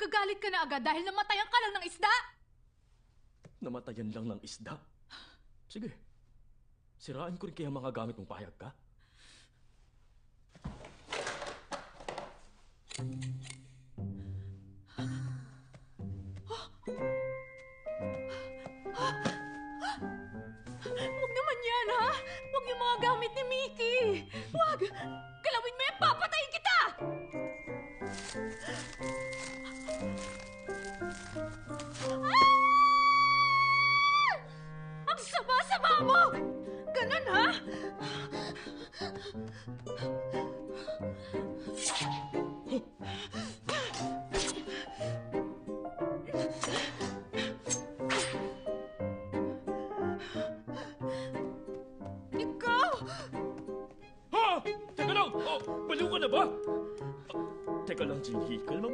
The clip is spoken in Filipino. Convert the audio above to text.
nagagalit ka na agad dahil namatayan ka lang ng isda? Namatayan lang ng isda? Sige. Sirain ko rin kaya mga gamit mong pahayag ka? Huwag naman yan, ha? Huwag yung mga gamit ni Mickey. Huwag! Galawin mo yan, papatayin kita! Ah! Ang sama-sama mo! Ganun, ha? Ikaw! Ha! Teka lang! Oh, baliw ka na ba? Teka lang, Jinhee. Kalma mo